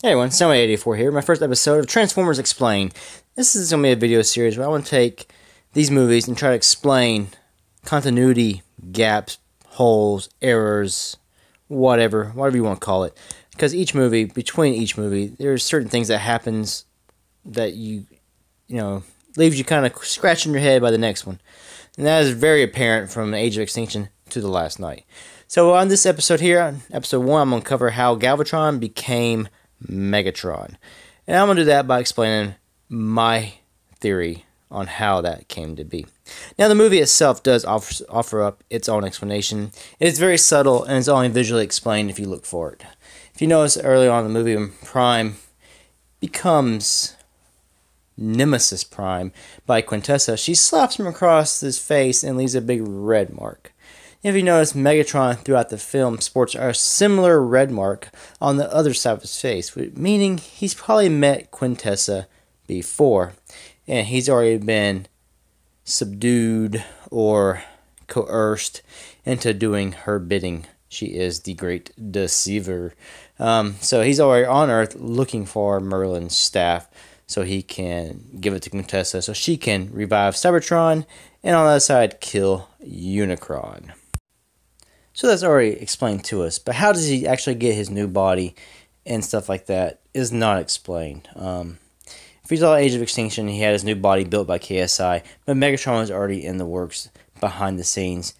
Hey everyone, Semi84 here, my first episode of Transformers Explained. This is going to be a video series where I want to take these movies and try to explain continuity, gaps, holes, errors, whatever you want to call it. Because between each movie, there's certain things that happens that leaves you kind of scratching your head by the next one. And that is very apparent from Age of Extinction to The Last Night. So on this episode here, episode 1, I'm going to cover how Galvatron became Megatron. And I'm going to do that by explaining my theory on how that came to be. Now, the movie itself does offer up its own explanation. It's very subtle, and it's only visually explained if you look for it. If you notice early on in the movie when Prime becomes Nemesis Prime by Quintessa, she slaps him across his face and leaves a big red mark. If you notice, Megatron throughout the film sports a similar red mark on the other side of his face, meaning he's probably met Quintessa before, and he's already been subdued or coerced into doing her bidding. She is the great deceiver. So he's already on Earth looking for Merlin's staff so he can give it to Quintessa so she can revive Cybertron and on the other side kill Unicron. So that's already explained to us, but how does he actually get his new body and stuff like that is not explained. If you saw Age of Extinction, he had his new body built by KSI, but Megatron was already in the works behind the scenes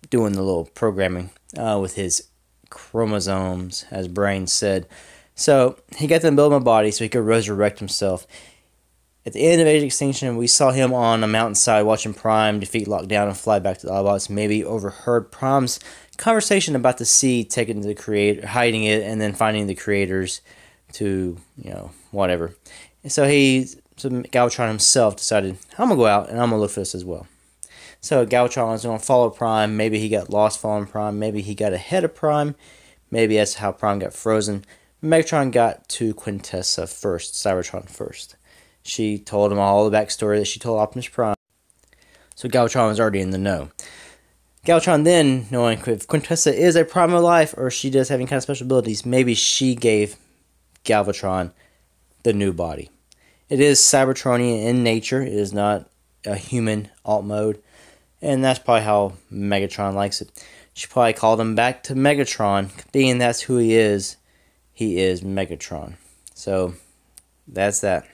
doing the little programming with his chromosomes, as Brain said. So he got them build a body so he could resurrect himself. At the end of Age of Extinction, we saw him on a mountainside watching Prime defeat Lockdown and fly back to the Autobots. Maybe overheard Prime's conversation about the seed, taking to the creator, hiding it, and then finding the creators to, whatever. And so Galvatron himself decided, I'm going to go out and I'm going to look for this as well. So Galvatron was going to follow Prime. Maybe he got lost following Prime. Maybe he got ahead of Prime. Maybe that's how Prime got frozen. Megatron got to Quintessa first, Cybertron first. She told him all the backstory that she told Optimus Prime. So Galvatron was already in the know. Galvatron then, knowing if Quintessa is a Prime of Life or she does have any kind of special abilities, maybe she gave Galvatron the new body. It is Cybertronian in nature. It is not a human alt mode. And that's probably how Megatron likes it. She probably called him back to Megatron. Being that's who he is Megatron. So that's that.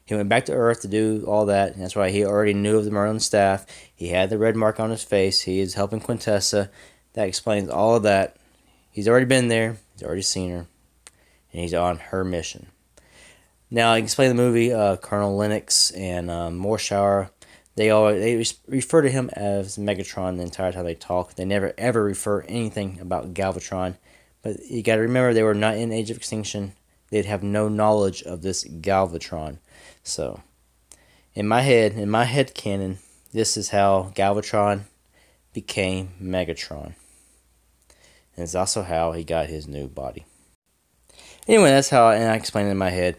He went back to Earth to do all that. And that's why he already knew of the Merlin staff. He had the red mark on his face. He is helping Quintessa. That explains all of that. He's already been there. He's already seen her. And he's on her mission. Now, I can explain the movie. Colonel Lennox and Morshower, they refer to him as Megatron the entire time they talk. They never ever refer anything about Galvatron. But you got to remember, they were not in Age of Extinction. They'd have no knowledge of this Galvatron. So, in my head canon, this is how Galvatron became Megatron. And it's also how he got his new body. Anyway, that's how I explained it in my head.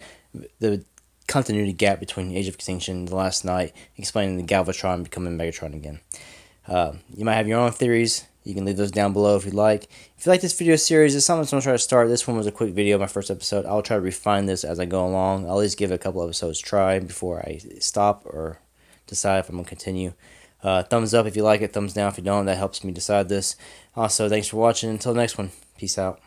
The continuity gap between Age of Extinction and The Last Night, explaining the Galvatron becoming Megatron again. You might have your own theories. You can leave those down below if you'd like. If you like this video series, it's something I'm going to try to start. This one was a quick video, my first episode. I'll try to refine this as I go along. I'll at least give it a couple episodes a try before I stop or decide if I'm going to continue. Thumbs up if you like it, thumbs down if you don't. That helps me decide this. Also, thanks for watching. Until the next one, peace out.